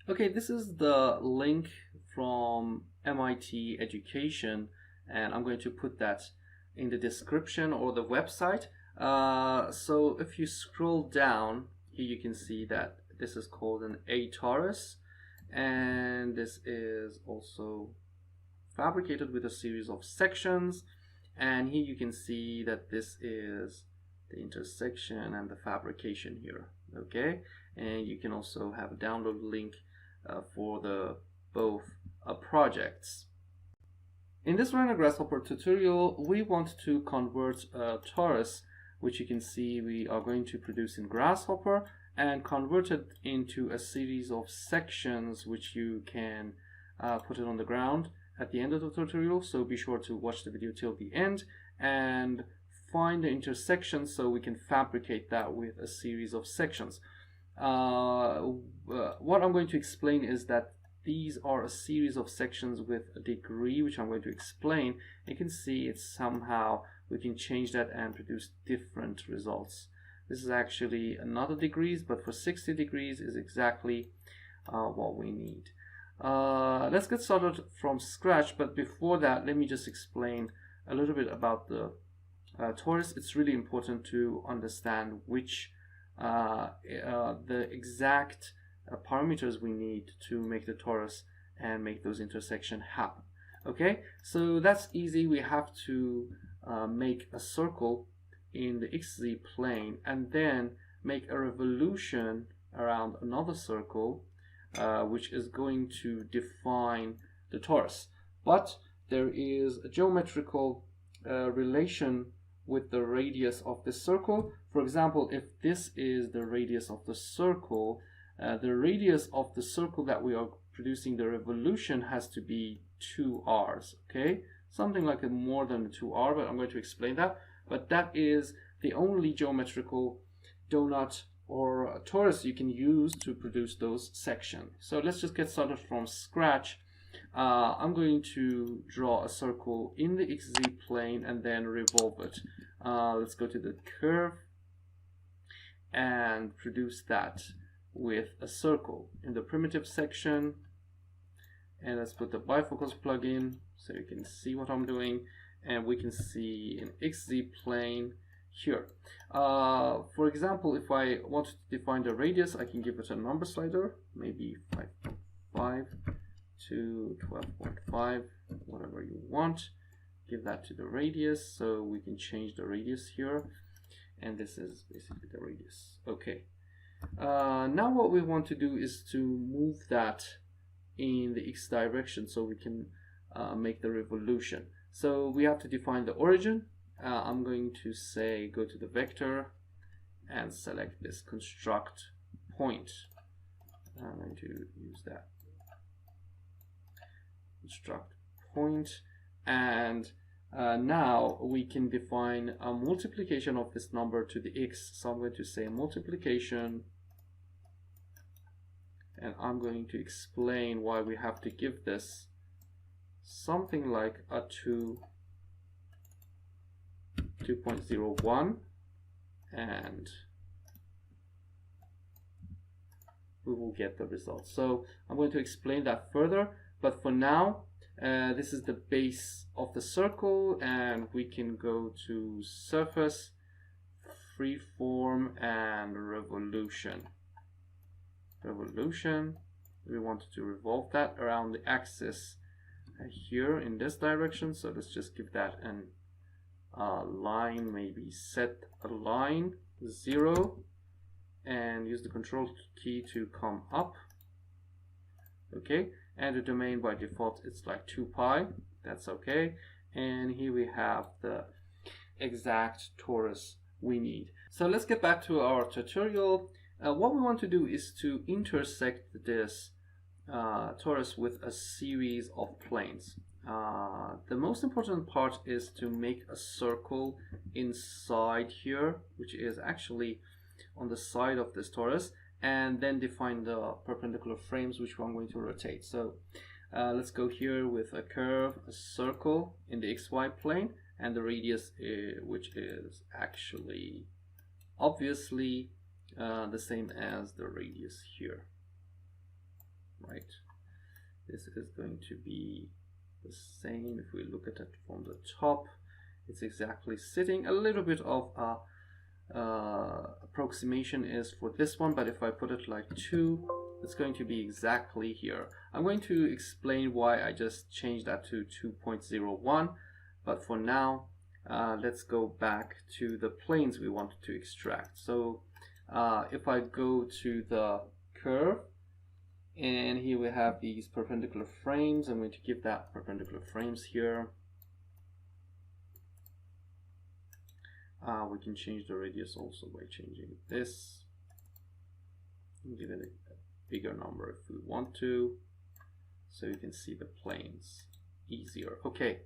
Okay, this is the link from MIT Education, and I'm going to put that in the description or the website. So if you scroll down, here you can see that this is called an A Taurus, and this is also fabricated with a series of sections. And here you can see that this is the intersection and the fabrication here. Okay, and you can also have a download link for the both projects. In this Rhino Grasshopper tutorial, we want to convert a torus, which you can see we are going to produce in Grasshopper, and convert it into a series of sections which you can put it on the ground at the end of the tutorial. So be sure to watch the video till the end and find the intersection so we can fabricate that with a series of sections. What I'm going to explain is that these are a series of sections with a degree, which I'm going to explain. You can see it's somehow we can change that and produce different results. This is actually another degrees, but for 60 degrees is exactly what we need. Let's get started from scratch, but before that, let me just explain a little bit about the torus. It's really important to understand which the exact parameters we need to make the torus and make those intersections happen. Okay, so that's easy. We have to make a circle in the XZ plane and then make a revolution around another circle, which is going to define the torus. But there is a geometrical relation with the radius of the circle. For example, if this is the radius of the circle, the radius of the circle that we are producing the revolution has to be 2r's, okay? Something like a more than 2r, but I'm going to explain that. But that is the only geometrical donut or torus you can use to produce those sections. So let's just get started from scratch. I'm going to draw a circle in the XZ plane and then revolve it. Let's go to the curve and produce that with a circle in the primitive section. And let's put the Bifocals plugin so you can see what I'm doing. And we can see an XZ plane here. For example, if I want to define the radius, I can give it a number slider, maybe 5.5 to 12.5, whatever you want. Give that to the radius so we can change the radius here. And this is basically the radius. Okay. Now what we want to do is to move that in the X direction so we can make the revolution. So we have to define the origin. I'm going to say go to the vector and select this construct point. I'm going to use that construct point, and now we can define a multiplication of this number to the x. So I'm going to say multiplication, and I'm going to explain why we have to give this something like a 2.01, and we will get the result. So I'm going to explain that further, but for now this is the base of the circle, and we can go to surface, freeform, and revolution. We wanted to revolve that around the axis here in this direction, so let's just give that an line, maybe set a line 0 and use the control key to come up. Okay, and the domain by default it's like 2 pi, that's okay. And here we have the exact torus we need. So let's get back to our tutorial. What we want to do is to intersect this torus with a series of planes. The most important part is to make a circle inside here, which is actually on the side of this torus, and then define the perpendicular frames which I'm going to rotate. So let's go here with a curve, a circle in the XY plane, and the radius which is actually obviously the same as the radius here. This is going to be the same. If we look at it from the top, it's exactly sitting. A little bit of approximation is for this one, but if I put it like 2, it's going to be exactly here. I'm going to explain why I just changed that to 2.01, but for now, let's go back to the planes we wanted to extract. So if I go to the curve, and here we have these perpendicular frames, I'm going to give that perpendicular frames here. We can change the radius also by changing this. Give it a bigger number if we want to, so you can see the planes easier. Okay.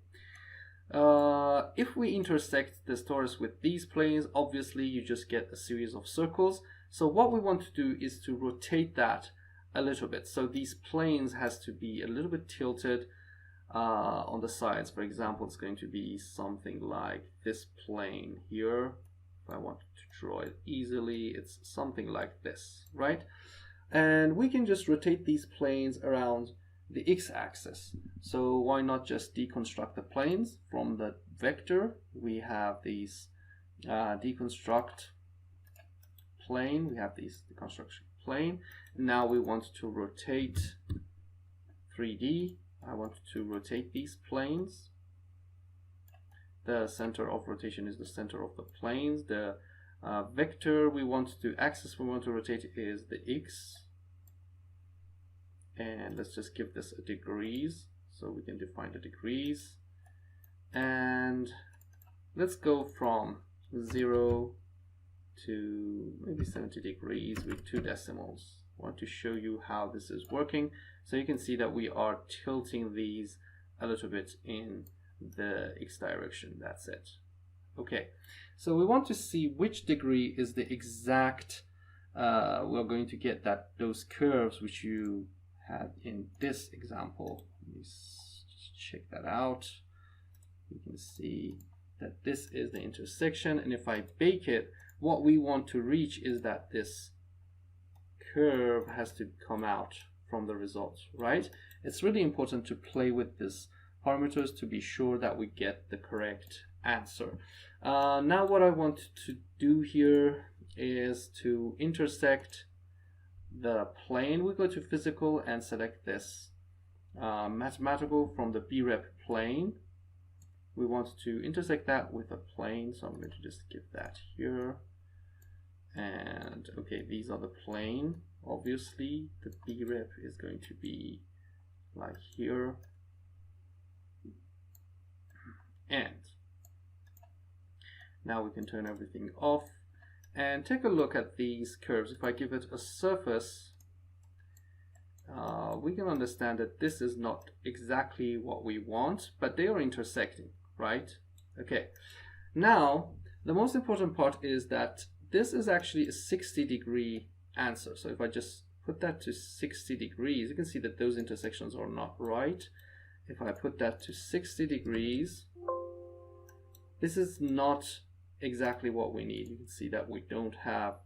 If we intersect this torus with these planes, obviously you just get a series of circles. So what we want to do is to rotate that a little bit. So these planes has to be a little bit tilted on the sides. For example, it's going to be something like this plane here. If I want to draw it easily, it's something like this, right? And we can just rotate these planes around the x-axis. So why not just deconstruct the planes from the vector? We have these deconstruct plane, we have these deconstruction plane. Now we want to rotate 3D. I want to rotate these planes. The center of rotation is the center of the planes. The vector we want to, axis we want to rotate is the x. And let's just give this a degrees, so we can define the degrees. And let's go from 0 to maybe 70 degrees with 2 decimals. I want to show you how this is working. So you can see that we are tilting these a little bit in the x direction. That's it. Okay, so we want to see which degree is the exact, we're going to get that those curves which you had in this example. Let me just check that out. You can see that this is the intersection, and if I bake it, what we want to reach is that this curve has to come out from the results, right? It's really important to play with these parameters to be sure that we get the correct answer. Now what I want to do here is to intersect the plane. We go to physical and select this mathematical from the BREP plane. We want to intersect that with a plane, so I'm going to just give that here. And okay, these are the plane. Obviously the BREP is going to be like here, and now we can turn everything off and take a look at these curves. If I give it a surface, we can understand that this is not exactly what we want, but they are intersecting, right? Okay, now the most important part is that this is actually a 60-degree answer. So if I just put that to 60 degrees, you can see that those intersections are not right. If I put that to 60 degrees, this is not exactly what we need. You can see that we don't have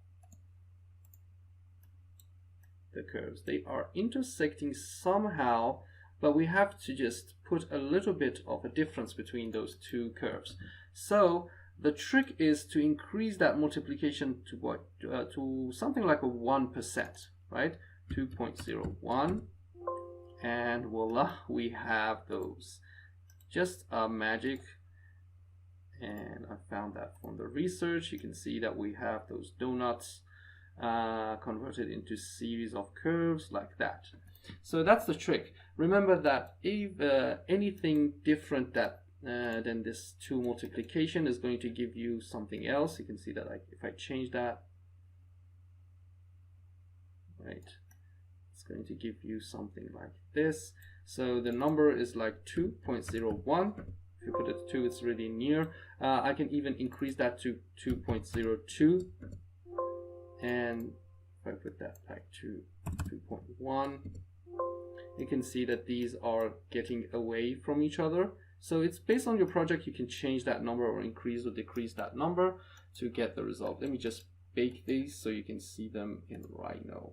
the curves. They are intersecting somehow, but we have to just put a little bit of a difference between those two curves. So the trick is to increase that multiplication to what? To something like a 1%, right? 2.01, and voila, we have those. Just a magic. And I found that from the research. You can see that we have those donuts converted into series of curves like that. So that's the trick. Remember that if anything different that then this 2 multiplication is going to give you something else. You can see that if I change that, right, it's going to give you something like this. So the number is like 2.01. If you put it 2, it's really near. I can even increase that to 2.02, and if I put that back to 2.1, you can see that these are getting away from each other. So it's based on your project. You can change that number or increase or decrease that number to get the result. Let me just bake these so you can see them in Rhino.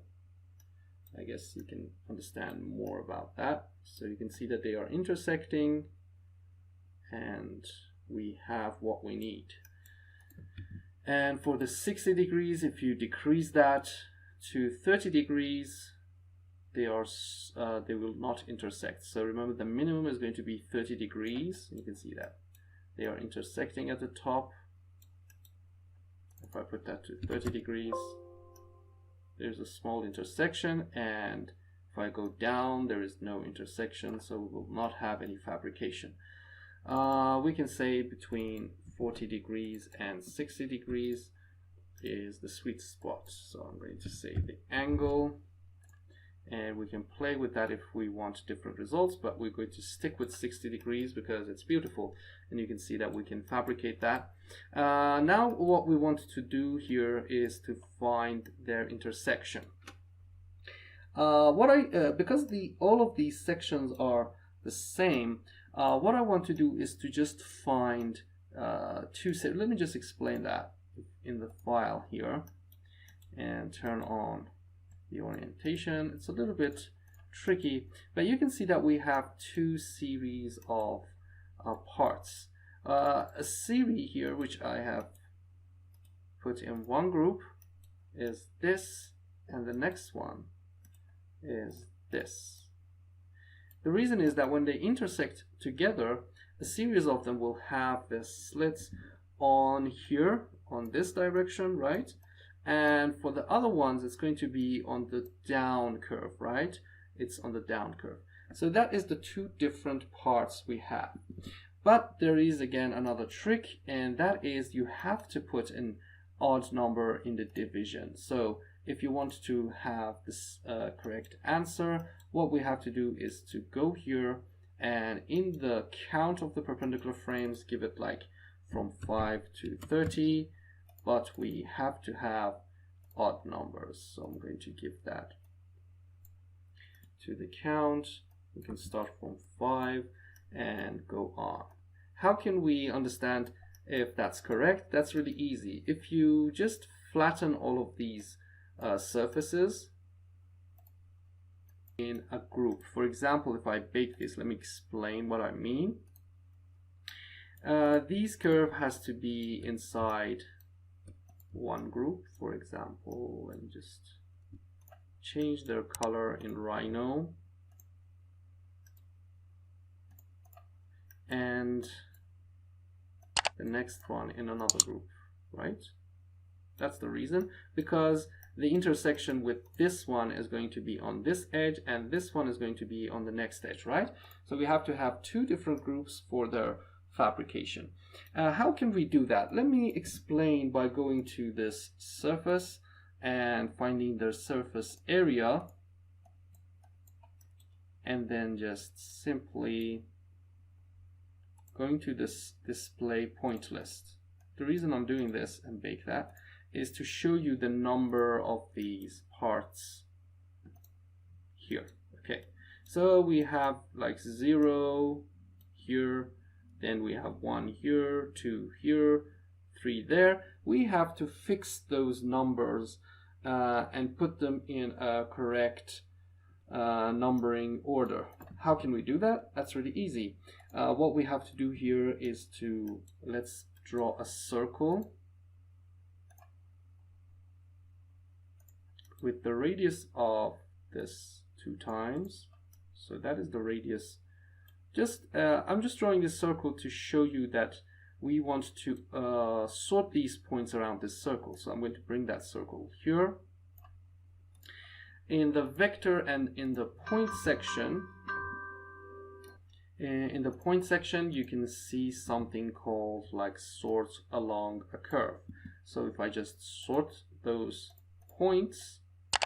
I guess you can understand more about that. So you can see that they are intersecting, and we have what we need. And for the 60 degrees, if you decrease that to 30 degrees, they will not intersect. So remember, the minimum is going to be 30 degrees. You can see that they are intersecting at the top. If I put that to 30 degrees, there's a small intersection, and if I go down, there is no intersection, so we will not have any fabrication. We can say between 40 degrees and 60 degrees is the sweet spot. So I'm going to say the angle, and we can play with that if we want different results, but we're going to stick with 60 degrees because it's beautiful, and you can see that we can fabricate that. Now what we want to do here is to find their intersection. Because all of these sections are the same, what I want to do is to just find let me just explain that in the file here and turn on the orientation. It's a little bit tricky, but you can see that we have two series of parts. A series here, which I have put in one group, is this, and the next one is this. The reason is that when they intersect together, a series of them will have the slits on here, on this direction, right? And for the other ones, it's going to be on the down curve, right? It's on the down curve. So that is the two different parts we have. But there is again another trick, and that is you have to put an odd number in the division. So if you want to have this correct answer, what we have to do is to go here and in the count of the perpendicular frames, give it like from 5 to 30, but we have to have odd numbers. So I'm going to give that to the count. We can start from 5 and go on. How can we understand if that's correct? That's really easy. If you just flatten all of these surfaces in a group. For example, if I bake this, let me explain what I mean. These curve has to be inside one group. For example, let me just change their color in Rhino, and the next one in another group, right? That's the reason, because the intersection with this one is going to be on this edge, and this one is going to be on the next edge, right? So we have to have two different groups for their fabrication. How can we do that? Let me explain by going to this surface and finding their surface area, and then just simply going to this display point list. The reason I'm doing this and bake that is to show you the number of these parts here. Okay, so we have like 0 here, then we have 1 here, 2 here, 3 there. We have to fix those numbers and put them in a correct numbering order. How can we do that? That's really easy. What we have to do here is let's draw a circle with the radius of this 2 times. So that is the radius. I'm just drawing this circle to show you that we want to sort these points around this circle. So I'm going to bring that circle here. In the vector and in the point section, you can see something called like sort along a curve. So if I just sort those points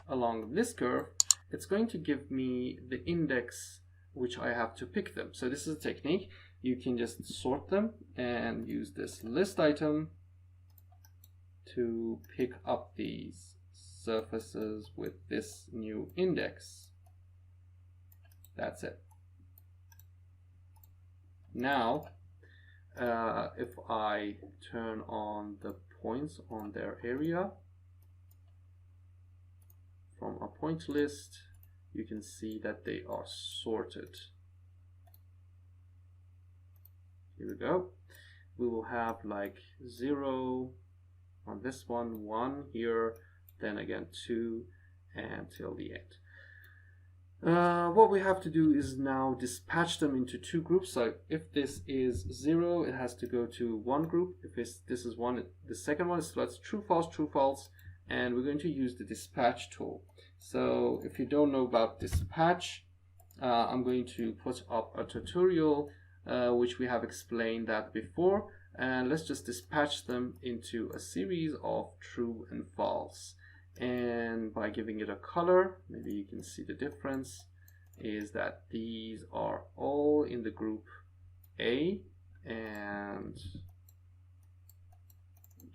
along this curve, it's going to give me the index which I have to pick them. So this is a technique. You can just sort them and use this list item to pick up these surfaces with this new index. That's it. Now, if I turn on the points on their area from a point list, you can see that they are sorted. Here we go. We will have like 0 on this one, 1 here, then again 2, and till the end. What we have to do is now dispatch them into 2 groups. So if this is 0, it has to go to 1 group. If this is 1, the second one is, so that's true, false, and we're going to use the dispatch tool. So if you don't know about dispatch, I'm going to put up a tutorial which we have explained that before, and let's just dispatch them into a series of true and false. And by giving it a color, maybe you can see the difference is that these are all in the group A, and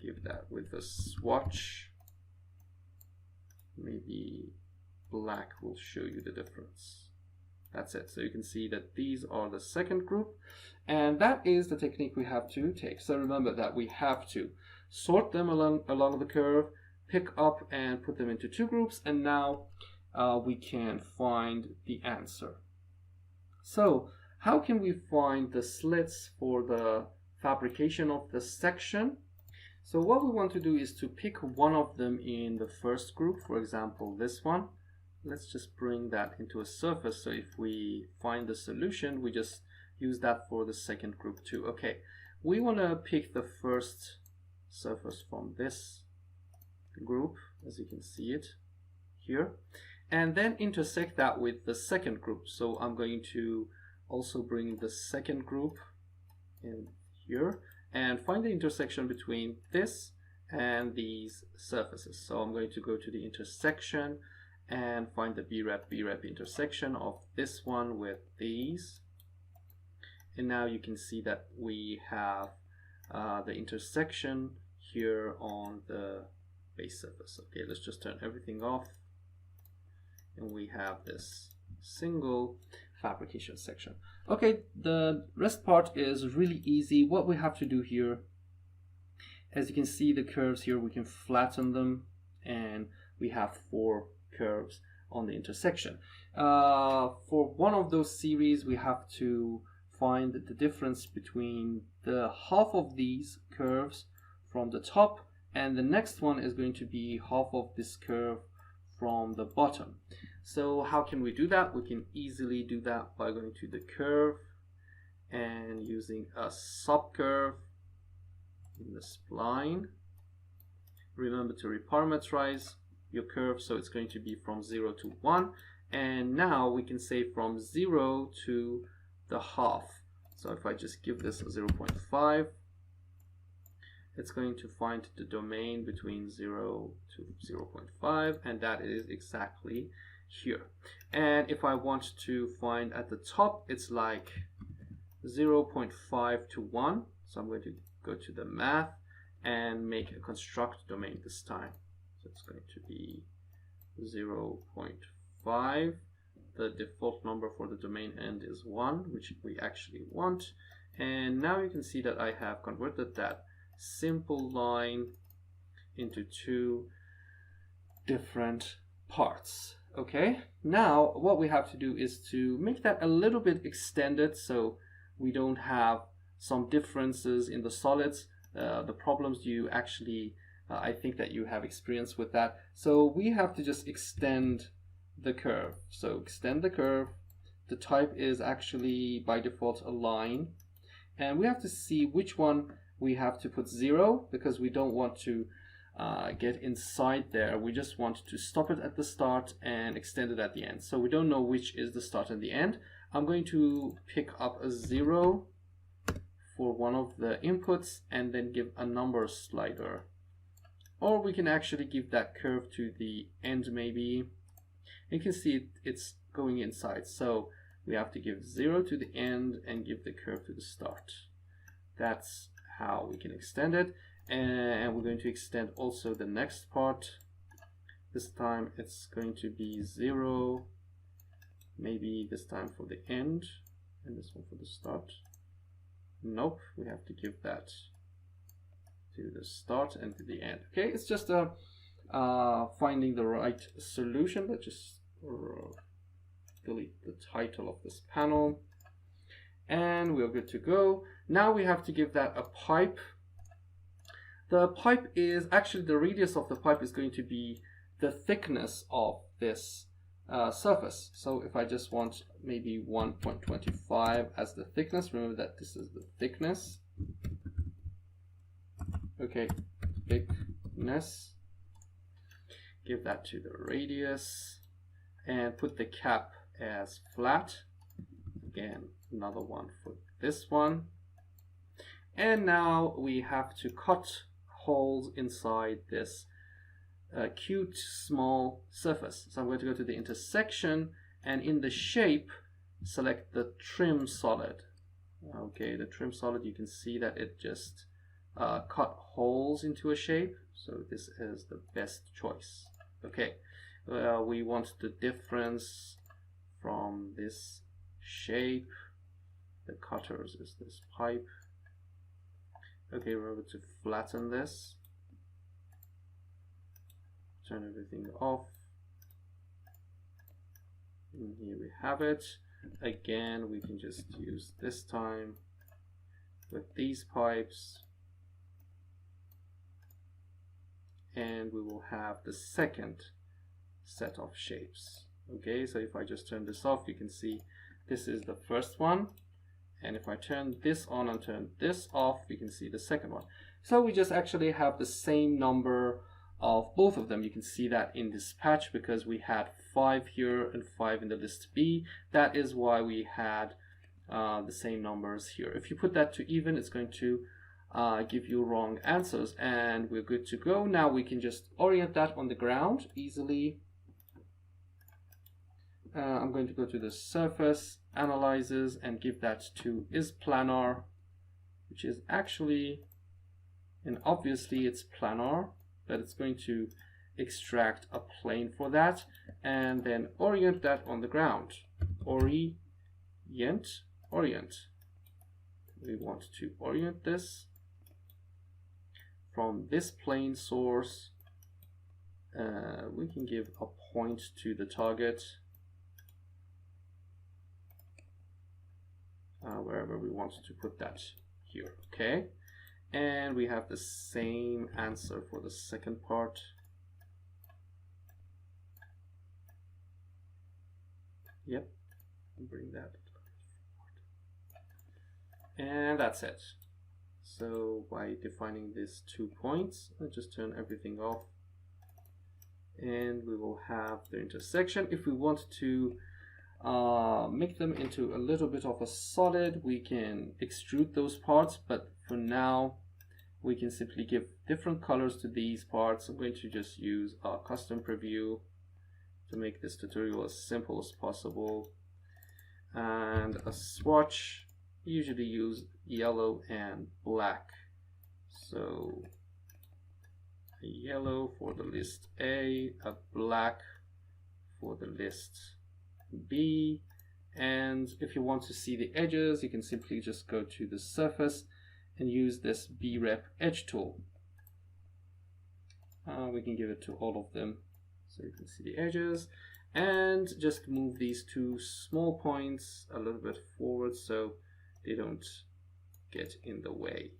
give that with a swatch. Maybe black will show you the difference. That's it. So you can see that these are the second group, and that is the technique we have to take. So remember that we have to sort them along the curve, pick up and put them into 2 groups, and now we can find the answer. So how can we find the slits for the fabrication of the section? So what we want to do is to pick one of them in the first group, for example this one. Let's just bring that into a surface, so if we find the solution, we just use that for the second group too. Okay, we want to pick the first surface from this group, as you can see it here, and then intersect that with the second group. So I'm going to also bring the second group in here and find the intersection between this and these surfaces. So I'm going to go to the intersection and find the B-rep intersection of this one with these, and now you can see that we have the intersection here on the base surface. Okay, let's just turn everything off, and we have this single fabrication section. Okay, the rest part is really easy. What we have to do here, as you can see the curves here, we can flatten them, and we have 4 curves on the intersection. For one of those series, we have to find the difference between the half of these curves from the top, and the next one is going to be half of this curve from the bottom. So how can we do that? We can easily do that by going to the curve and using a subcurve in the spline. Remember to reparameterize your curve, so it's going to be from 0 to 1, and now we can say from 0 to the half. So if I just give this a 0.5, it's going to find the domain between 0 to 0.5, and that is exactly here. And if I want to find at the top, it's like 0.5 to 1, so I'm going to go to the math and make a construct domain this time. So it's going to be 0.5. The default number for the domain end is 1, which we actually want. And now you can see that I have converted that simple line into 2 different parts. Okay, now what we have to do is to make that a little bit extended, so we don't have some differences in the solids, the problems you actually I think that you have experience with that. So we have to just extend the curve. So extend the curve. The type is actually by default a line, and we have to see which one we have to put 0, because we don't want to get inside there. We just want to stop it at the start and extend it at the end. So we don't know which is the start and the end. I'm going to pick up a 0 for one of the inputs and then give a number slider. Or we can actually give that curve to the end maybe. You can see it's going inside. So we have to give 0 to the end and give the curve to the start. That's how we can extend it. And we're going to extend also the next part. This time it's going to be 0. Maybe this time for the end and this one for the start. Nope, we have to give that to the start and to the end. Okay, it's just finding the right solution. Let's just delete the title of this panel. And we're good to go. Now we have to give that a pipe. The pipe is actually, the radius of the pipe is going to be the thickness of this surface. So if I just want maybe 1.25 as the thickness, remember that this is the thickness. Okay, thickness. Give that to the radius and put the cap as flat. Again, another one for this one. And now we have to cut holes inside this cute small surface. So I'm going to go to the intersection, and in the shape select the trim solid. Okay, the trim solid, you can see that it just cut holes into a shape, so this is the best choice. Okay, we want the difference from this shape. The cutters is this pipe. Okay, remember to flatten this. Turn everything off. And here we have it. Again, we can just use this time with these pipes. And we will have the second set of shapes. Okay, so if I just turn this off, you can see this is the first one. And if I turn this on and turn this off, you can see the second one. So we just actually have the same number of both of them. You can see that in this patch because we had 5 here and 5 in the list B. That is why we had the same numbers here. If you put that to even, it's going to give you wrong answers, and we're good to go. Now we can just orient that on the ground easily. I'm going to go to the surface analyzes and give that to is planar, which is actually, and obviously it's planar, but it's going to extract a plane for that, and then orient that on the ground. Orient. We want to orient this from this plane source. We can give a point to the target wherever we want to put that here. Okay, and we have the same answer for the second part. Yep, bring that forward. And that's it. So by defining these 2 points, I'll just turn everything off, and we will have the intersection. If we want to make them into a little bit of a solid, we can extrude those parts, but for now we can simply give different colors to these parts. I'm going to just use a custom preview to make this tutorial as simple as possible, and a swatch. Usually use yellow and black, so a yellow for the list A, a black for the list B. And if you want to see the edges, you can simply just go to the surface and use this B-Rep edge tool. We can give it to all of them so you can see the edges, and just move these 2 small points a little bit forward so they don't get in the way.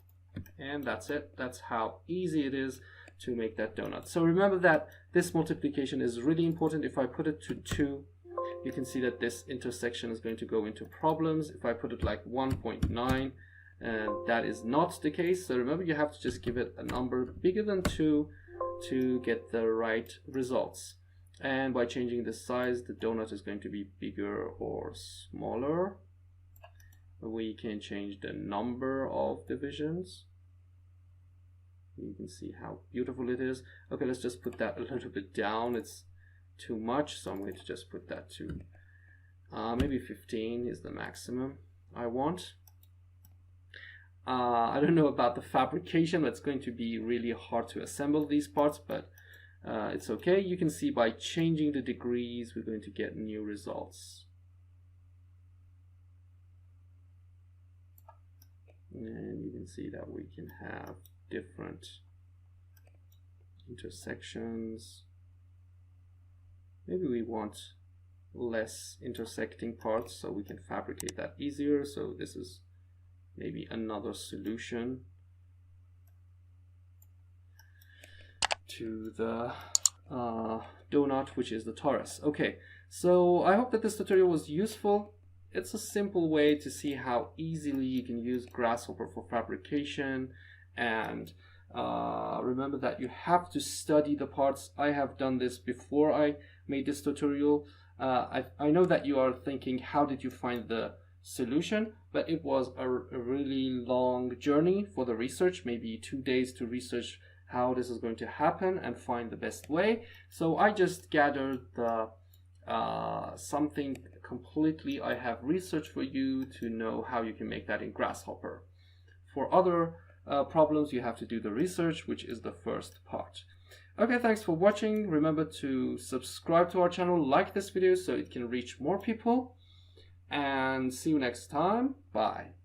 And that's it. That's how easy it is to make that donut. So remember that this multiplication is really important. If I put it to 2, you can see that this intersection is going to go into problems. If I put it like 1.9, that is not the case. So remember, you have to just give it a number bigger than 2 to get the right results. And by changing the size, the donut is going to be bigger or smaller. We can change the number of divisions. You can see how beautiful it is. Okay, let's just put that a little bit down. It's too much, so I'm going to just put that to maybe 15 is the maximum I want. I don't know about the fabrication. That's going to be really hard to assemble these parts, but it's okay. You can see by changing the degrees, we're going to get new results. And you can see that we can have different intersections. Maybe we want less intersecting parts, so we can fabricate that easier. So this is maybe another solution to the donut, which is the torus. Okay, so I hope that this tutorial was useful. It's a simple way to see how easily you can use Grasshopper for fabrication, and remember that you have to study the parts. I have done this before I made this tutorial. I know that you are thinking, how did you find the solution? But it was a really long journey for the research, maybe 2 days to research how this is going to happen and find the best way. So I just gathered the something completely I have researched for you to know how you can make that in Grasshopper. For other problems, you have to do the research, which is the first part. Okay, thanks for watching. Remember to subscribe to our channel, like this video so it can reach more people, and see you next time. Bye.